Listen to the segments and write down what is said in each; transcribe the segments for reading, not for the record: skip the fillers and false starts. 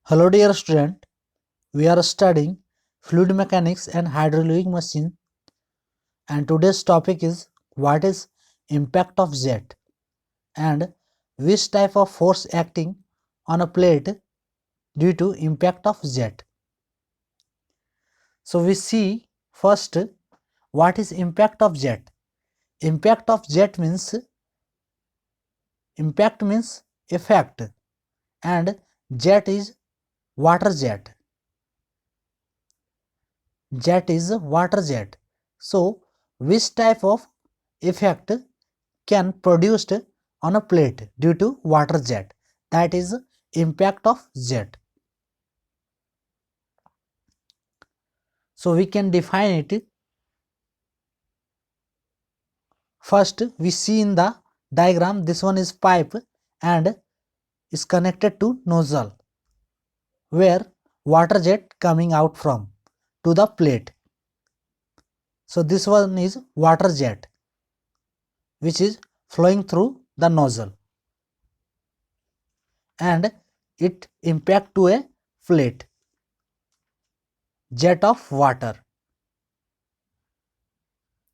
Hello dear student, we are studying fluid mechanics and hydraulic machine, and today's topic is what is impact of jet and which type of force acting on a plate due to impact of jet. So we see first what is impact of jet. Impact of jet means impact means effect and jet is water jet. Jet is water jet. So which type of effect can produced on a plate due to water jet, that is impact of jet. So we can define it. First we see in the diagram, this one is pipe and is connected to nozzle where water jet coming out from to the plate. So this one is water jet which is flowing through the nozzle and it impact to a plate, jet of water,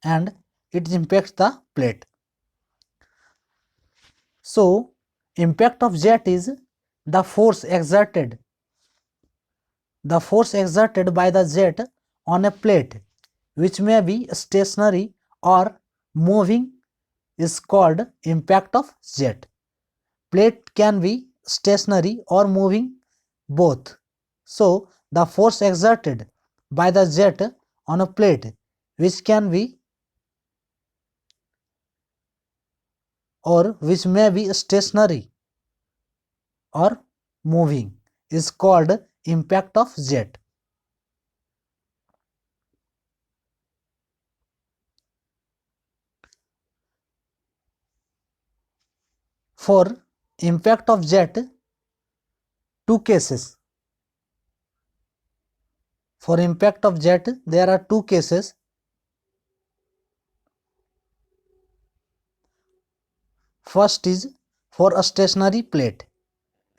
and it impacts the plate. So impact of jet is the force exerted by the jet on a plate which may be stationary or moving is called impact of jet. Plate can be stationary or moving both. So the force exerted by the jet on a plate which can be or which may be stationary or moving is called impact of jet. For impact of jet, two cases. For impact of jet, there are two cases. First is for a stationary plate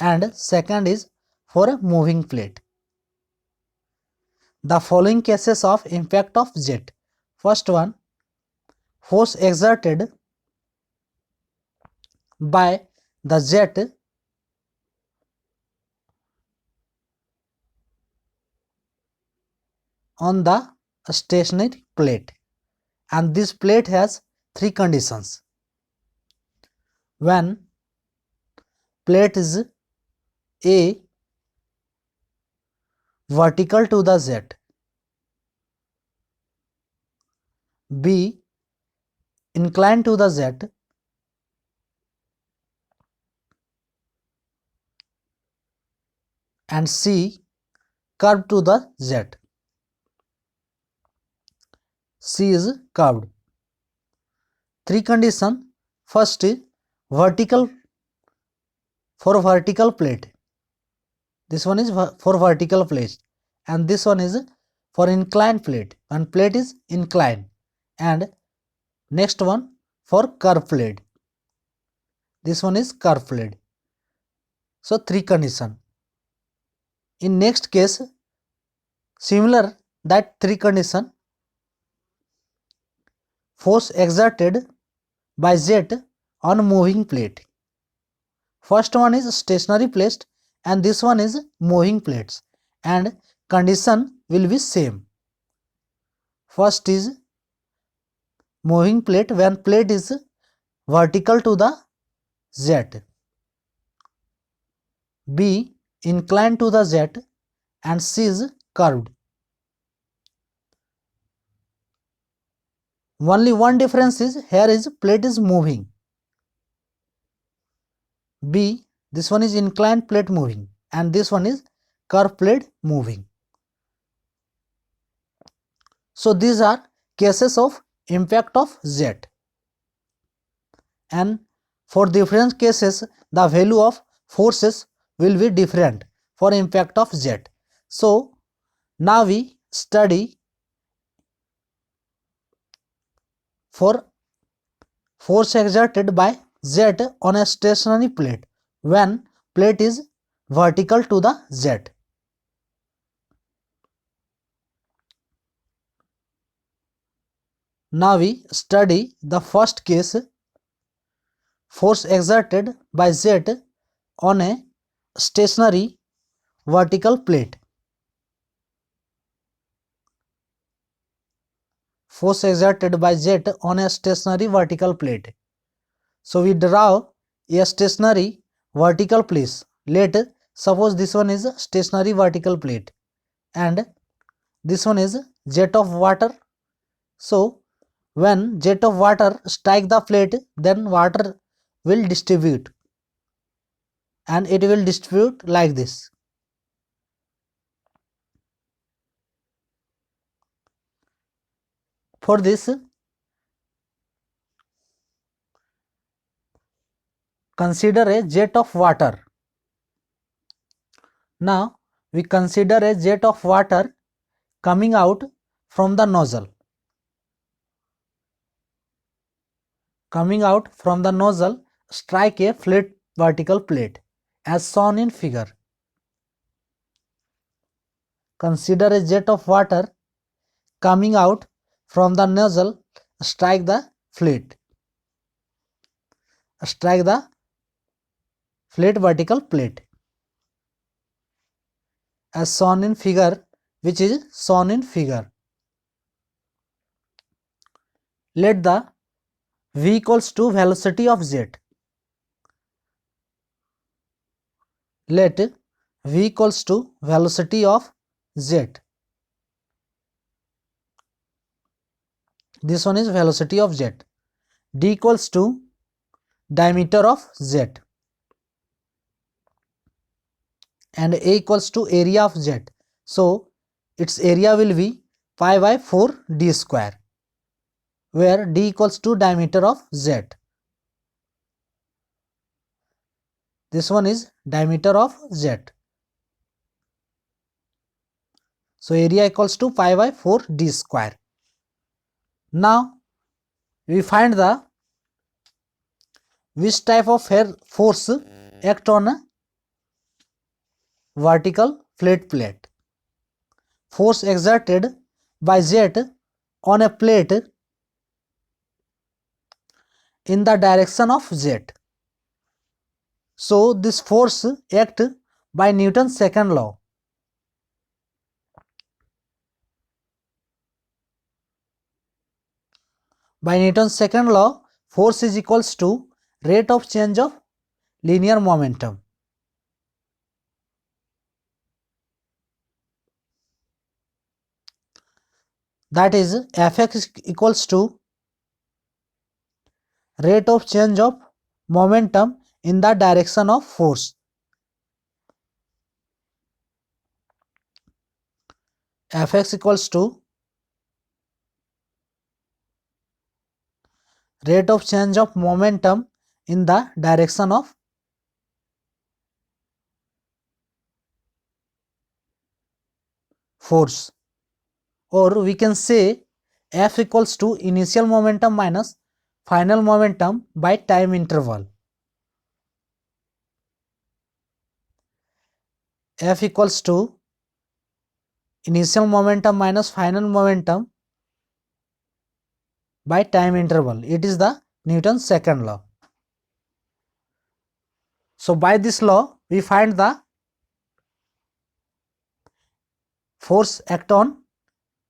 and second is for a moving plate. The following cases of impact of jet. First one, force exerted by the jet on the stationary plate, and this plate has three conditions. When plate is A vertical to the jet, B inclined to the jet, and C curved to the jet. C is curved. Three condition. First is vertical, for vertical plate. This one is for vertical plate and this one is for inclined plate, when plate is inclined, and next one for curved plate. This one is curved plate. So three condition. In next case, similar that three condition, force exerted by jet on moving plate. First one is stationary plate and this one is moving plates, and condition will be same. First is moving plate when plate is vertical to the jet, B inclined to the jet, and C is curved. Only one difference is here is plate is moving. B, this one is inclined plate moving and this one is curved plate moving. So these are cases of impact of jet, and for different cases the value of forces will be different for impact of jet. So now we study for force exerted by jet on a stationary plate when plate is vertical to the z. Now we study the first case, force exerted by z on a stationary vertical plate. Force exerted by z on a stationary vertical plate. So we draw a stationary vertical place. Let suppose this one is a stationary vertical plate and this one is jet of water. So when jet of water strike the plate, then water will distribute, and it will distribute like this. For this, consider a jet of water. Now we consider a jet of water coming out from the nozzle. Coming out from the nozzle, strike a flat vertical plate as shown in figure. Consider a jet of water coming out from the nozzle, strike the flat vertical plate as shown in figure, which is shown in figure. Let the v equals to velocity of jet. Let v equals to velocity of jet. This one is velocity of jet. D equals to diameter of jet and A equals to area of jet. So its area will be pi by 4 d square, where d equals to diameter of jet. This one is diameter of jet. So area equals to pi by 4 d square. Now we find the which type of force act on a vertical flat plate. Force exerted by jet on a plate in the direction of jet. So this force act by Newton's second law. By Newton's second law, force is equals to rate of change of linear momentum. That is Fx equals to rate of change of momentum in the direction of force. Fx equals to rate of change of momentum in the direction of force, or we can say F equals to initial momentum minus final momentum by time interval. F equals to initial momentum minus final momentum by time interval. It is the Newton's second law. So by this law we find the force act on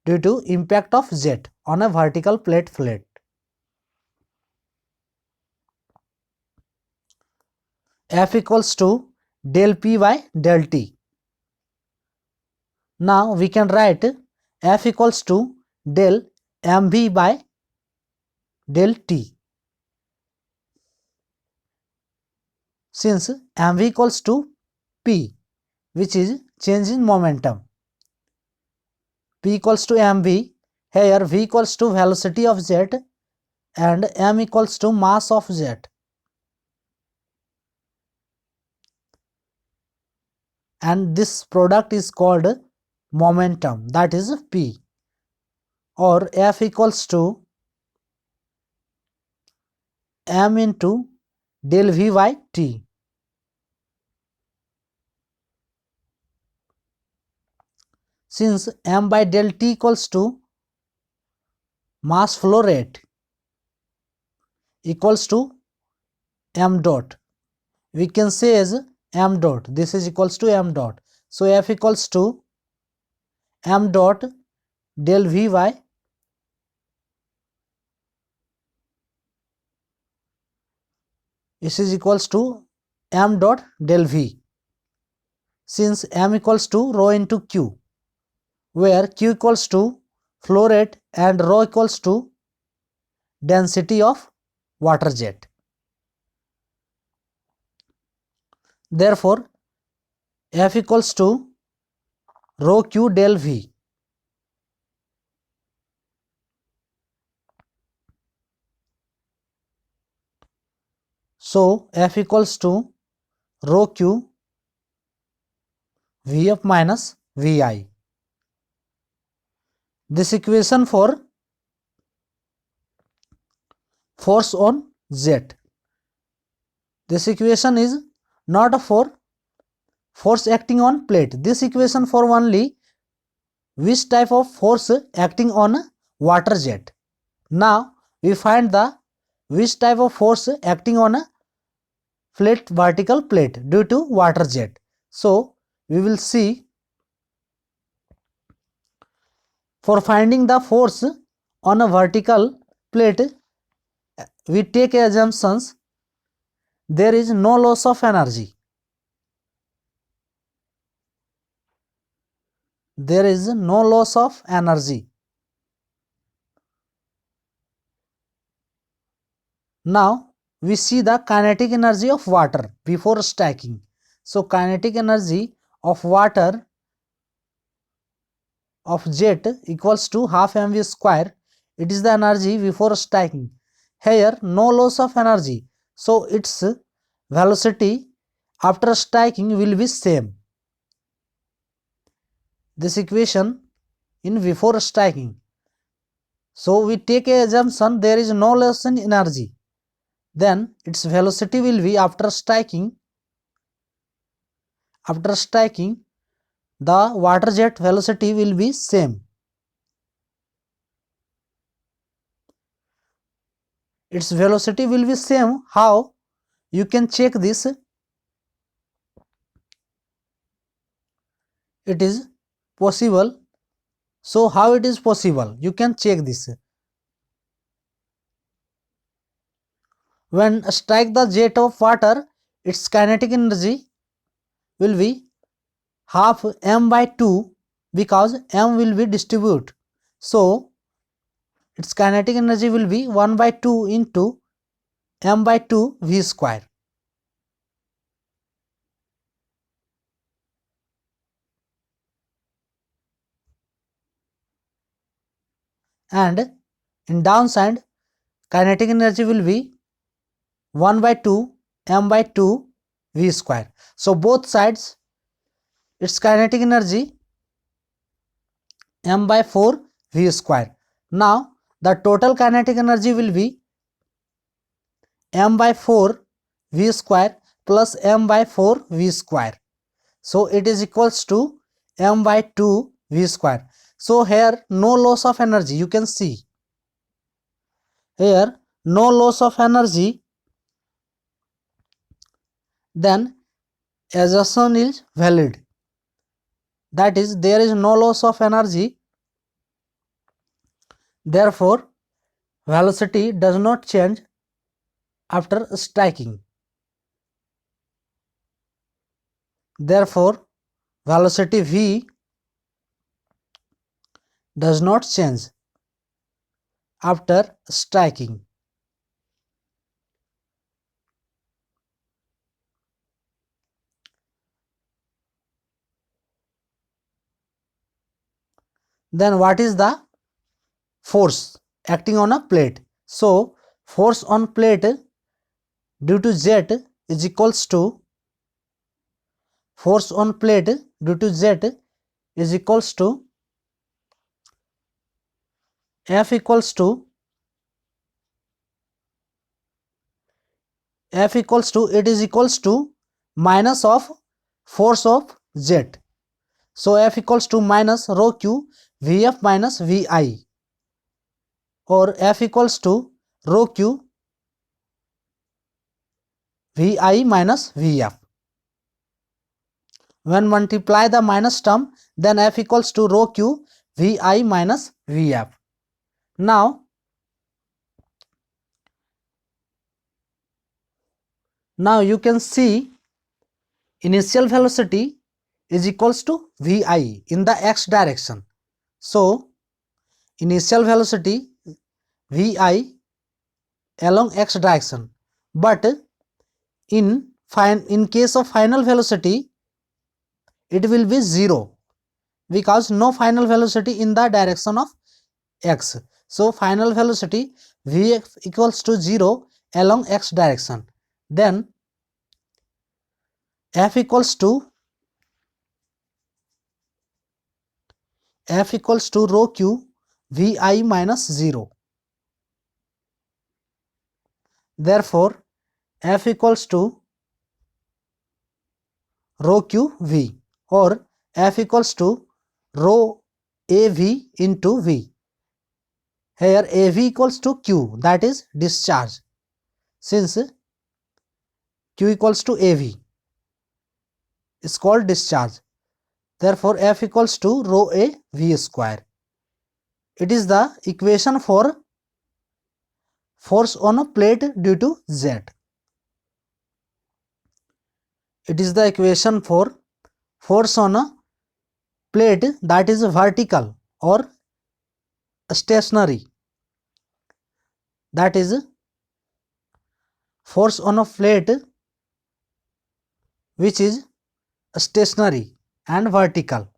due to impact of jet on a vertical plate flat. F equals to del P by del T. Now we can write F equals to del mv by del T. Since mv equals to P, which is change in momentum, P equals to mv, here v equals to velocity of jet and m equals to mass of jet, and this product is called momentum, that is P, or F equals to m into del v by T. since m by del T equals to mass flow rate equals to m dot, we can say as m dot, this is equals to m dot. So F equals to m dot del V by this is equals to m dot del V, since m equals to rho into Q, where Q equals to flow rate and rho equals to density of water jet. Therefore, F equals to rho Q del V. So F equals to rho Q Vf minus Vi. This equation for force on jet. This equation is not for force acting on plate. This equation for only which type of force acting on water jet. Now we find the which type of force acting on a flat vertical plate due to water jet. So we will see, for finding the force on a vertical plate, we take assumptions there is no loss of energy. There is no loss of energy. Now we see the kinetic energy of water before stacking. So kinetic energy of water of jet equals to half mv square. It is the energy before stacking. Here no loss of energy, so its velocity after stacking will be same. This equation in before stacking. So we take a assumption there is no loss in energy. Then its velocity will be after stacking. After stacking, the water jet velocity will be same. Its velocity will be same. How you can check this? It is possible. So how it is possible? You can check this. When strike the jet of water, its kinetic energy will be half m by 2, because m will be distributed. So its kinetic energy will be 1 by 2 into m by 2 v square. And in downside, kinetic energy will be 1 by 2 m by 2 v square. So both sides its kinetic energy m by 4 v square. Now the total kinetic energy will be m by 4 v square plus m by 4 v square. So it is equals to m by 2 v square. So here no loss of energy, you can see. Here no loss of energy, then assumption is valid. That is, there is no loss of energy. Therefore, velocity does not change after stacking. Therefore, velocity v does not change after stacking. Then what is the force acting on a plate? So force on plate due to jet is equals to force on plate due to jet is equals to F equals to it is equals to minus of force of jet. So F equals to minus rho Q Vf minus Vi, or F equals to rho Q Vi minus Vf. When multiply the minus term, then F equals to rho Q Vi minus Vf. Now you can see initial velocity is equals to Vi in the x direction. So initial velocity Vi along x direction, but in case of final velocity it will be 0 because no final velocity in the direction of x. So final velocity Vf equals to 0 along x direction. Then F equals to rho Q Vi minus 0. Therefore F equals to rho Q V, or F equals to rho AV into V. Here AV equals to Q, that is discharge, since Q equals to AV is called discharge. Therefore F equals to rho A V square. It is the equation for force on a plate due to Z. It is the equation for force on a plate that is vertical or stationary. That is force on a plate which is stationary and vertical.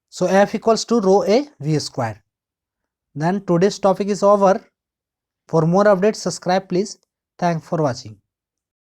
So F equals to rho A V square. Then today's topic is over. For more updates, subscribe please. Thanks for watching.